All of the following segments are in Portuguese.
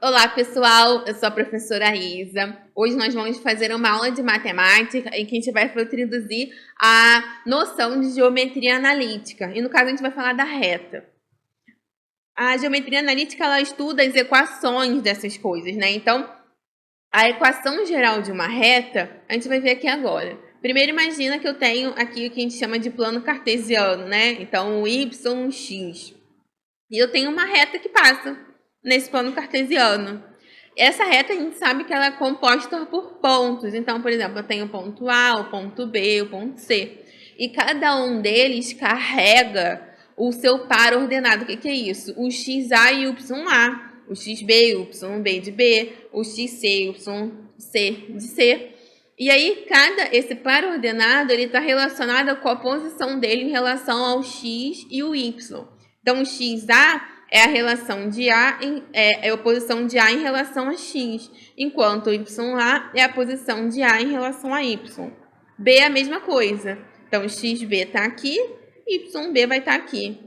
Olá, pessoal. Eu sou a professora Isa. Hoje nós vamos fazer uma aula de matemática em que a gente vai introduzir a noção de geometria analítica. E no caso a gente vai falar da reta. A geometria analítica ela estuda as equações dessas coisas, né? Então, a equação geral de uma reta, a gente vai ver aqui agora. Primeiro imagina que eu tenho aqui o que a gente chama de plano cartesiano, né? Então, o y, x. E eu tenho uma reta que passa nesse plano cartesiano. Essa reta a gente sabe que ela é composta por pontos. Então, por exemplo, eu tenho o ponto A, o ponto B, o ponto C. E cada um deles carrega o seu par ordenado. O que é isso? O XA e o YA. O XB, o YB de B, o XC, o YC de C. E aí, esse par ordenado ele está relacionado com a posição dele em relação ao X e o Y. Então, o XA é a relação de é a posição de A em relação a X, enquanto o YA é a posição de A em relação a Y. B é a mesma coisa. Então, XB está aqui, YB vai estar aqui.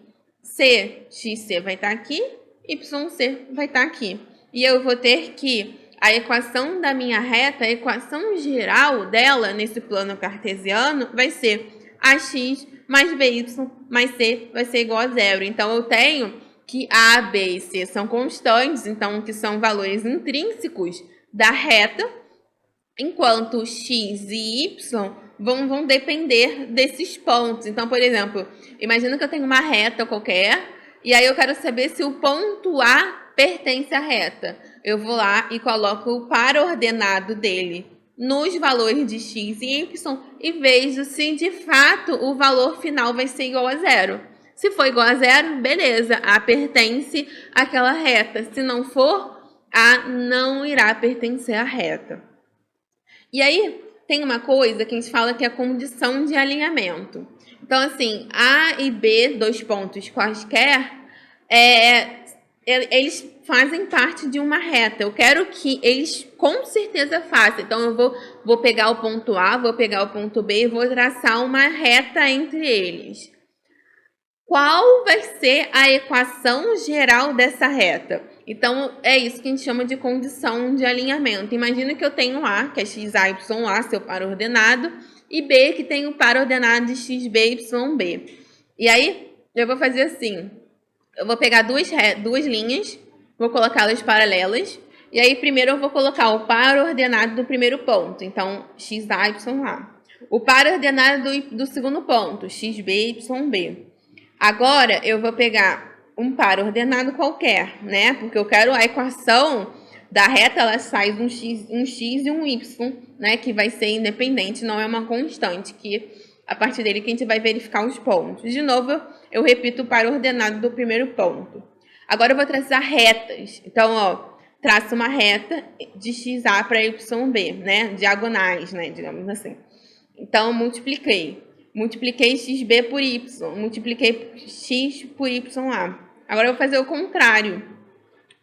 XC vai estar aqui, YC vai estar aqui. E eu vou ter que a equação da minha reta, a equação geral dela nesse plano cartesiano vai ser AX mais BY mais C vai ser igual a zero. Então, eu tenho que A, B e C são constantes, então que são valores intrínsecos da reta, enquanto X e Y vão depender desses pontos. Então, por exemplo, imagina que eu tenho uma reta qualquer, e aí eu quero saber se o ponto A pertence à reta. Eu vou lá e coloco o par ordenado dele nos valores de x e y e vejo se de fato o valor final vai ser igual a zero. Se for igual a zero, beleza, A pertence àquela reta. Se não for, A não irá pertencer à reta. E aí, tem uma coisa que a gente fala que é a condição de alinhamento. Então, assim, A e B, dois pontos quaisquer, eles fazem parte de uma reta. Eu quero que eles com certeza façam. Então, eu vou pegar o ponto A, vou pegar o ponto B e vou traçar uma reta entre eles. Qual vai ser a equação geral dessa reta? Então, é isso que a gente chama de condição de alinhamento. Imagina que eu tenho A, que é XA, YA, seu par ordenado, e B, que tem o par ordenado de XB, YB. E aí, eu vou fazer assim. Eu vou pegar duas linhas, vou colocá-las paralelas, e aí primeiro eu vou colocar o par ordenado do primeiro ponto, então XA, YA. O par ordenado do segundo ponto, XB, YB. Agora eu vou pegar um par ordenado qualquer, né? Porque eu quero a equação da reta, ela sai um x e um y, né? Que vai ser independente, não é uma constante, que a partir dele que a gente vai verificar os pontos. De novo, eu repito o par ordenado do primeiro ponto. Agora eu vou traçar retas. Então, ó, traço uma reta de XA para YB, né? Diagonais, né? Digamos assim. Então, multipliquei. Multipliquei XB por Y. Multipliquei X por YA. Agora eu vou fazer o contrário.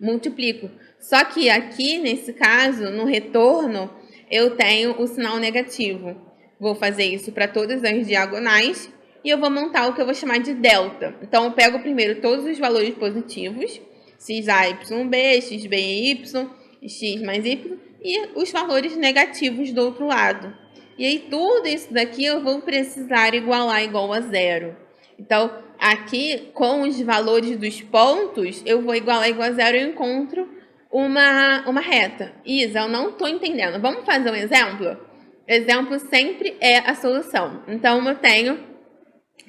Multiplico. Só que aqui, nesse caso, no retorno, eu tenho o sinal negativo. Vou fazer isso para todas as diagonais e eu vou montar o que eu vou chamar de delta. Então, eu pego primeiro todos os valores positivos, XA, YB, XB e Y, X mais Y, e os valores negativos do outro lado. E aí, tudo isso daqui eu vou precisar igualar igual a zero. Então, aqui, com os valores dos pontos, eu vou igualar igual a zero e eu encontro uma reta. Isa, eu não estou entendendo. Vamos fazer um exemplo? Exemplo sempre é a solução. Então, eu tenho,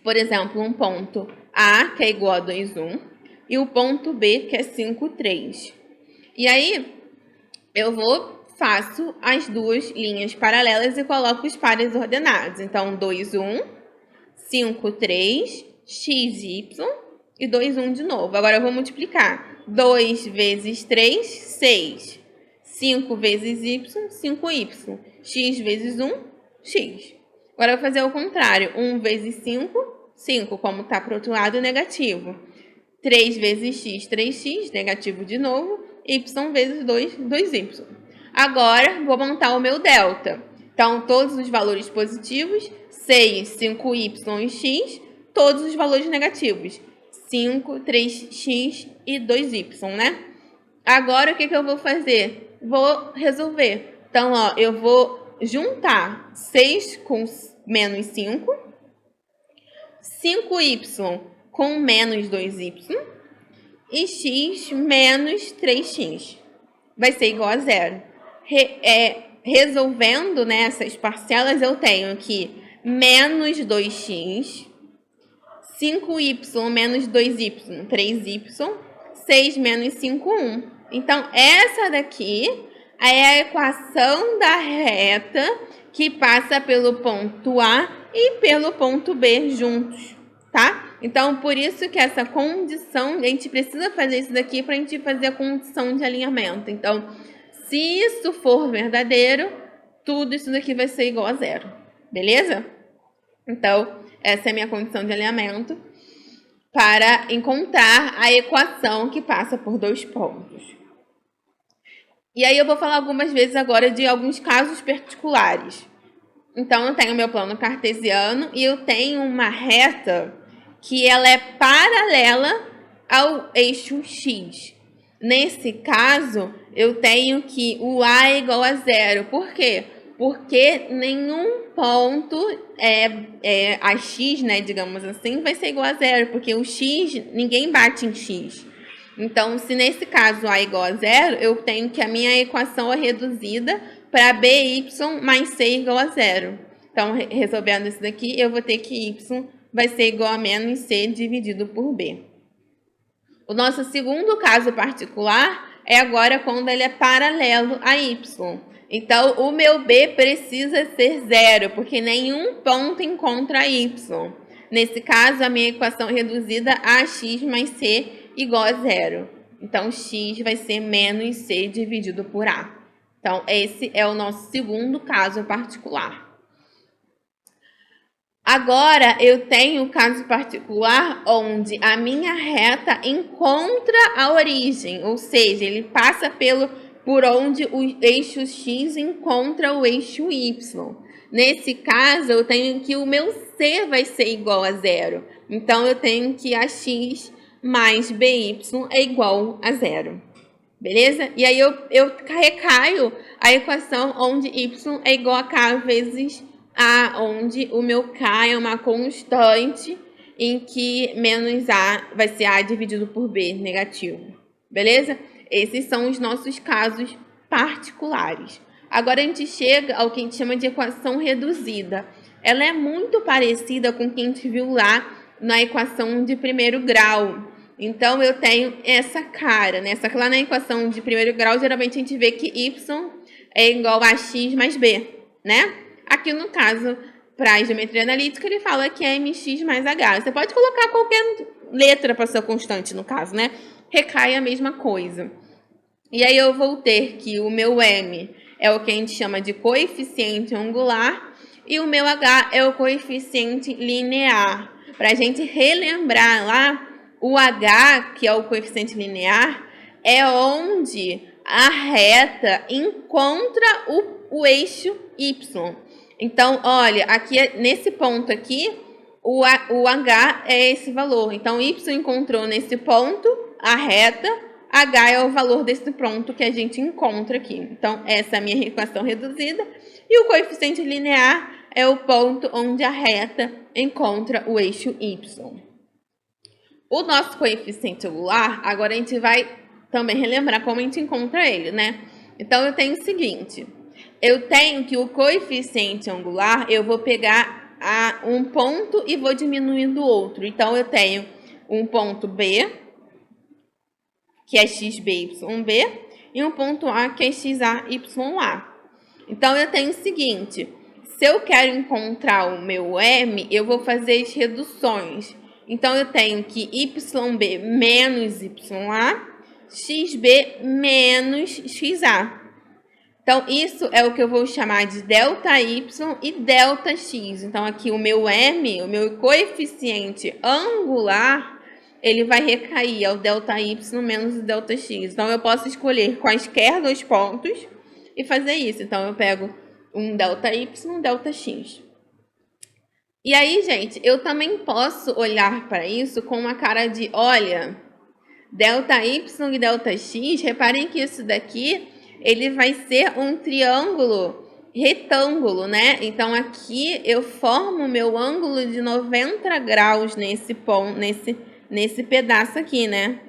por exemplo, um ponto A, que é igual a 2, 1, e o ponto B, que é 5, 3. E aí, eu faço as duas linhas paralelas e coloco os pares ordenados. Então, 2, 1, 5, 3, x, y e 2, 1 de novo. Agora, eu vou multiplicar. 2 vezes 3, 6. 5 vezes y, 5y. X vezes 1, x. Agora, eu vou fazer o contrário. 1 vezes 5, 5. Como está para o outro lado, negativo. 3 vezes x, 3x, negativo de novo. Y vezes 2, 2y. Agora, vou montar o meu delta. Então, todos os valores positivos, 6, 5y e x, todos os valores negativos, 5, 3x e 2y, né? Agora, o que eu vou fazer? Vou resolver. Então, ó, eu vou juntar 6 com menos 5, 5y com menos 2y e x menos 3x. Vai ser igual a zero. Resolvendo, né, essas parcelas, eu tenho que menos 2x, 5y menos 2y, 3y, 6 menos 5, 1. Então, essa daqui é a equação da reta que passa pelo ponto A e pelo ponto B juntos, tá? Então, por isso que essa condição, a gente precisa fazer isso daqui para a gente fazer a condição de alinhamento. Então, se isso for verdadeiro, tudo isso daqui vai ser igual a zero, beleza? Então, essa é a minha condição de alinhamento para encontrar a equação que passa por dois pontos. E aí eu vou falar algumas vezes agora de alguns casos particulares. Então, eu tenho meu plano cartesiano e eu tenho uma reta que ela é paralela ao eixo X. Nesse caso, eu tenho que o A é igual a zero. Por quê? Porque nenhum ponto a X, né, digamos assim, vai ser igual a zero. Porque o X, ninguém bate em X. Então, se nesse caso A é igual a zero, eu tenho que a minha equação é reduzida para BY mais C igual a zero. Então, resolvendo isso daqui, eu vou ter que Y vai ser igual a menos C dividido por B. O nosso segundo caso particular é agora quando ele é paralelo a Y. Então, o meu B precisa ser zero, porque nenhum ponto encontra Y. Nesse caso, a minha equação reduzida a x mais C igual a zero. Então, x vai ser menos C dividido por A. Então, esse é o nosso segundo caso particular. Agora, eu tenho o caso particular onde a minha reta encontra a origem, ou seja, ele passa por onde o eixo X encontra o eixo Y. Nesse caso, eu tenho que o meu C vai ser igual a zero. Então, eu tenho que a X mais BY é igual a zero. Beleza? E aí, eu recaio a equação onde Y é igual a K vezes A, onde o meu K é uma constante em que menos A vai ser A dividido por B, negativo. Beleza? Esses são os nossos casos particulares. Agora, a gente chega ao que a gente chama de equação reduzida. Ela é muito parecida com o que a gente viu lá na equação de primeiro grau. Então, eu tenho essa cara, né? Só que lá na equação de primeiro grau, geralmente a gente vê que Y é igual a X mais B, né? Aqui no caso, para a geometria analítica, ele fala que é mx mais h. Você pode colocar qualquer letra para sua constante, no caso, né? Recai a mesma coisa. E aí eu vou ter que o meu m é o que a gente chama de coeficiente angular e o meu h é o coeficiente linear. Para a gente relembrar lá, o h, que é o coeficiente linear, é onde a reta encontra o eixo y. Então, olha, aqui nesse ponto aqui, o h é esse valor. Então, y encontrou nesse ponto a reta, h é o valor desse ponto que a gente encontra aqui. Então, essa é a minha equação reduzida. E o coeficiente linear é o ponto onde a reta encontra o eixo y. O nosso coeficiente angular, agora a gente vai também relembrar como a gente encontra ele, né? Então, eu tenho o seguinte, eu tenho que o coeficiente angular, eu vou pegar um ponto e vou diminuindo o outro. Então, eu tenho um ponto B, que é xb, yb, e um ponto A, que é xa, ya. Então, eu tenho o seguinte, se eu quero encontrar o meu m, eu vou fazer as reduções. Então, eu tenho que yb menos ya, xb menos xa. Então, isso é o que eu vou chamar de ΔY e ΔX. Então, aqui o meu m, o meu coeficiente angular, ele vai recair ao ΔY menos o ΔX. Então, eu posso escolher quaisquer dois pontos e fazer isso. Então, eu pego um ΔY e um ΔX. E aí, gente, eu também posso olhar para isso com uma cara de, olha, Delta Y e delta X, reparem que isso daqui, ele vai ser um triângulo retângulo, né? Então, aqui eu formo o meu ângulo de 90 graus nesse ponto, nesse pedaço aqui, né?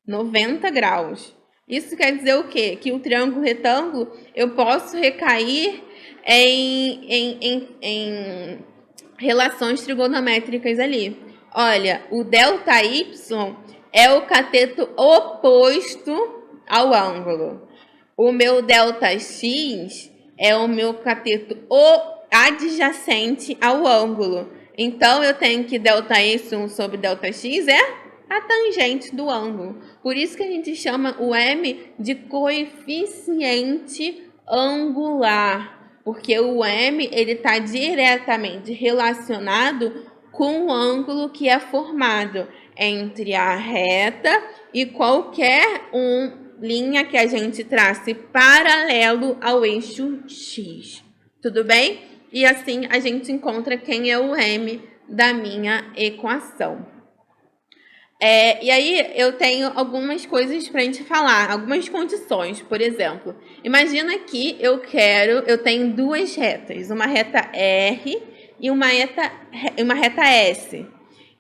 90 graus. Isso quer dizer o quê? Que o triângulo retângulo, eu posso recair em relações trigonométricas ali. Olha, o delta Y é o cateto oposto ao ângulo. O meu delta X é o meu cateto adjacente ao ângulo. Então, eu tenho que delta Y sobre delta X é a tangente do ângulo. Por isso que a gente chama o M de coeficiente angular, porque o M ele está diretamente relacionado com o ângulo que é formado entre a reta e qualquer linha que a gente trace paralelo ao eixo X. Tudo bem? E assim a gente encontra quem é o M da minha equação. E aí eu tenho algumas coisas para a gente falar, algumas condições. Por exemplo, imagina que eu tenho duas retas, uma reta R e uma reta S.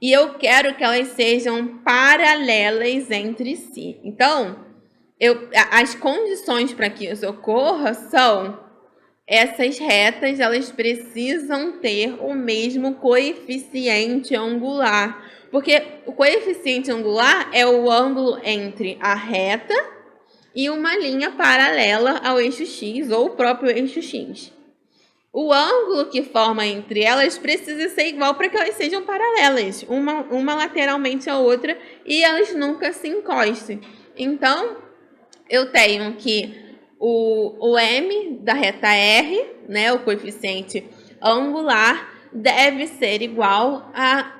E eu quero que elas sejam paralelas entre si. Então, as condições para que isso ocorra são essas retas, elas precisam ter o mesmo coeficiente angular. Porque o coeficiente angular é o ângulo entre a reta e uma linha paralela ao eixo X ou o próprio eixo X. O ângulo que forma entre elas precisa ser igual para que elas sejam paralelas, uma lateralmente à outra, e elas nunca se encostem. Então, eu tenho que o M da reta R, né, o coeficiente angular, deve ser igual à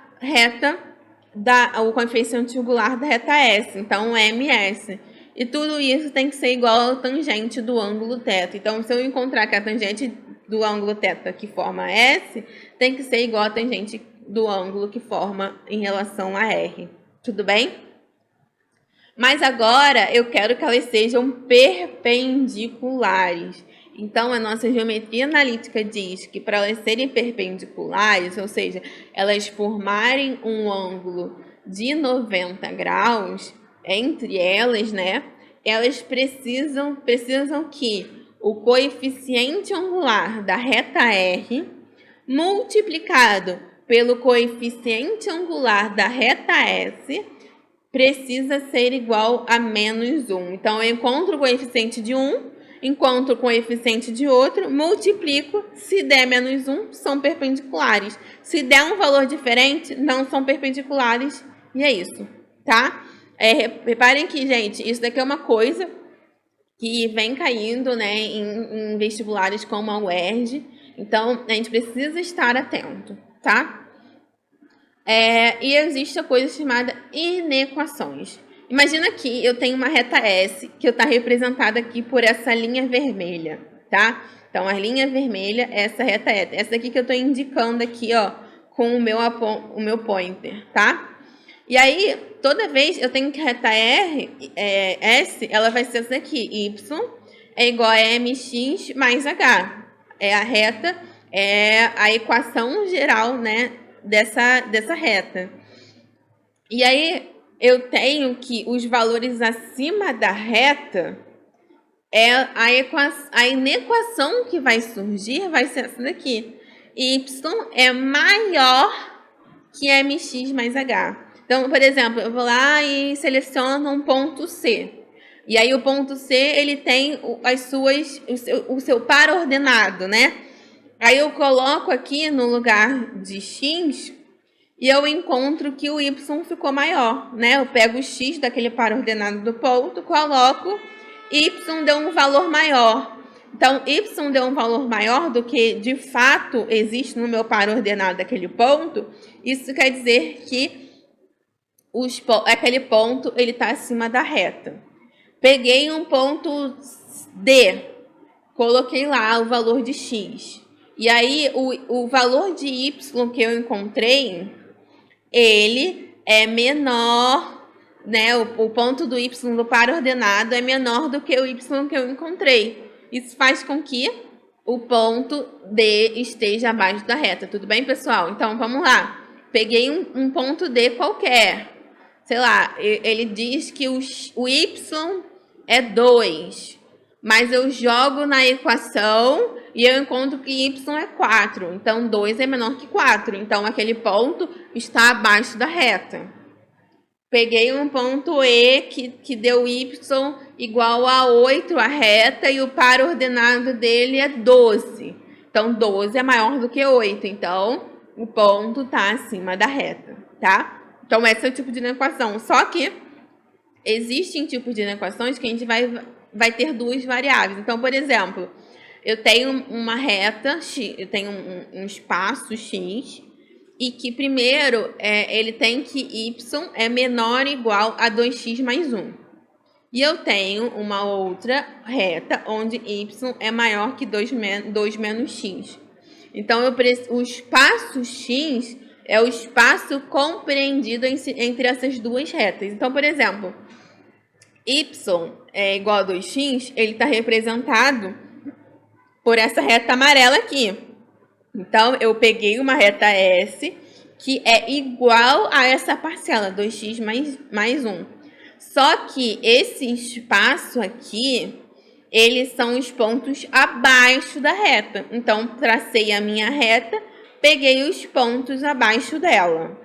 o coeficiente angular da reta S, então MS. E tudo isso tem que ser igual à tangente do ângulo θ. Então, se eu encontrar que a tangente do ângulo θ que forma S, tem que ser igual à tangente do ângulo que forma em relação a R. Tudo bem? Mas agora eu quero que elas sejam perpendiculares. Então, a nossa geometria analítica diz que para elas serem perpendiculares, ou seja, elas formarem um ângulo de 90 graus entre elas, né? Elas precisam que o coeficiente angular da reta R multiplicado pelo coeficiente angular da reta S precisa ser igual a -1. Então, eu encontro o coeficiente de um, encontro o coeficiente de outro, multiplico, se der -1, são perpendiculares. Se der um valor diferente, não são perpendiculares, e é isso, tá? Reparem que, gente, isso daqui é uma coisa que vem caindo, né, em vestibulares como a UERJ, então a gente precisa estar atento, tá? E existe a coisa chamada inequações. Imagina que eu tenho uma reta S, que está representada aqui por essa linha vermelha, tá? Então, a linha vermelha é essa reta S. Essa daqui que eu estou indicando aqui, ó, com o meu pointer, tá? E aí, toda vez eu tenho que reta S, ela vai ser essa daqui. Y é igual a mx mais h. É a reta, é a equação geral, né, dessa reta. E aí, eu tenho que os valores acima da reta, a inequação que vai surgir vai ser essa daqui. Y é maior que mx mais h. Então, por exemplo, eu vou lá e seleciono um ponto C. E aí o ponto C, ele tem o seu par ordenado, né? Aí eu coloco aqui no lugar de X e eu encontro que o Y ficou maior, né? Eu pego o X daquele par ordenado do ponto, coloco, Y deu um valor maior. Então, Y deu um valor maior do que de fato existe no meu par ordenado daquele ponto. Isso quer dizer que aquele ponto ele está acima da reta. Peguei um ponto D, coloquei lá o valor de X. E aí, o valor de Y que eu encontrei, ele é menor né, o ponto do y do par ordenado é menor do que o y que eu encontrei. Isso faz com que o ponto D esteja abaixo da reta. Tudo bem, pessoal? Então, vamos lá. Peguei um ponto D qualquer. Sei lá, ele diz que o y é 2. Mas eu jogo na equação e eu encontro que y é 4. Então, 2 é menor que 4. Então, aquele ponto está abaixo da reta. Peguei um ponto E que deu y igual a 8 a reta e o par ordenado dele é 12. Então, 12 é maior do que 8. Então, o ponto está acima da reta, tá? Então, esse é o tipo de equação. Só que existem tipos de equações que a gente vai ter duas variáveis. Então, por exemplo, eu tenho uma reta, eu tenho um espaço x, e que primeiro ele tem que y é menor ou igual a 2x mais 1. E eu tenho uma outra reta onde y é maior que 2 menos x. Então, o espaço x é o espaço compreendido entre essas duas retas. Então, por exemplo, y é igual a 2x, ele está representado por essa reta amarela aqui. Então, eu peguei uma reta S que é igual a essa parcela, 2x mais 1. Só que esse espaço aqui, eles são os pontos abaixo da reta. Então, tracei a minha reta, peguei os pontos abaixo dela.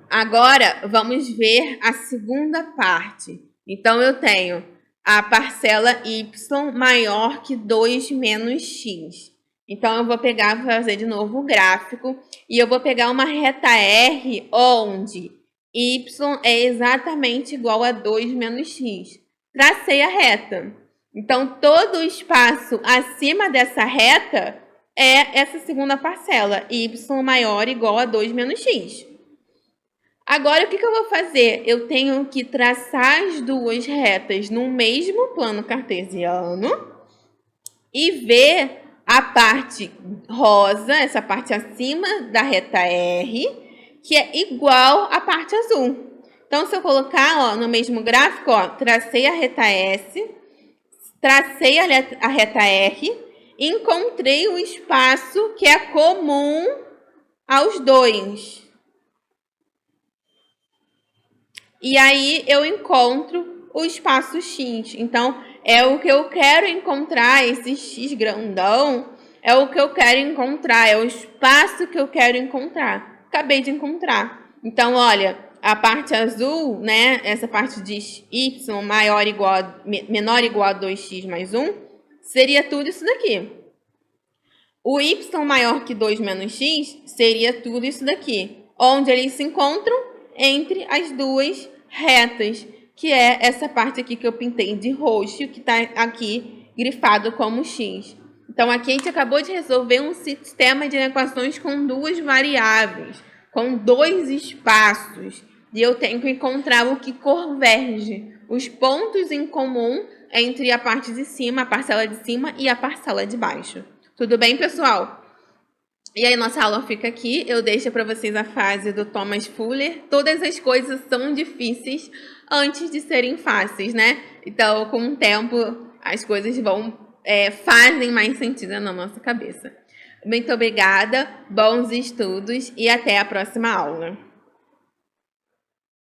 Agora, vamos ver a segunda parte. Então, eu tenho a parcela y maior que 2 menos x. Então, eu vou pegar, vou fazer de novo o gráfico, e eu vou pegar uma reta R onde y é exatamente igual a 2 menos x. Tracei a reta. Então, todo o espaço acima dessa reta é essa segunda parcela, y maior ou igual a 2 menos x. Agora, o que eu vou fazer? Eu tenho que traçar as duas retas no mesmo plano cartesiano e ver a parte rosa, essa parte acima da reta R, que é igual à parte azul. Então, se eu colocar no mesmo gráfico, tracei a reta S, tracei a reta R, encontrei o espaço que é comum aos dois. E aí, eu encontro o espaço X. Então, é o que eu quero encontrar, esse X grandão, é o que eu quero encontrar, é o espaço que eu quero encontrar. Acabei de encontrar. Então, olha, a parte azul, né, essa parte de y menor ou igual a 2x mais 1, seria tudo isso daqui. O y maior que 2 menos x seria tudo isso daqui, onde eles se encontram entre as duas retas, que é essa parte aqui que eu pintei de roxo, que está aqui grifado como x. Então, aqui a gente acabou de resolver um sistema de equações com duas variáveis, com dois espaços, e eu tenho que encontrar o que converge, os pontos em comum entre a parte de cima, a parcela de cima e a parcela de baixo. Tudo bem, pessoal? E aí, nossa aula fica aqui. Eu deixo para vocês a frase do Thomas Fuller. Todas as coisas são difíceis antes de serem fáceis, né? Então, com o tempo, as coisas fazem mais sentido na nossa cabeça. Muito obrigada, bons estudos e até a próxima aula.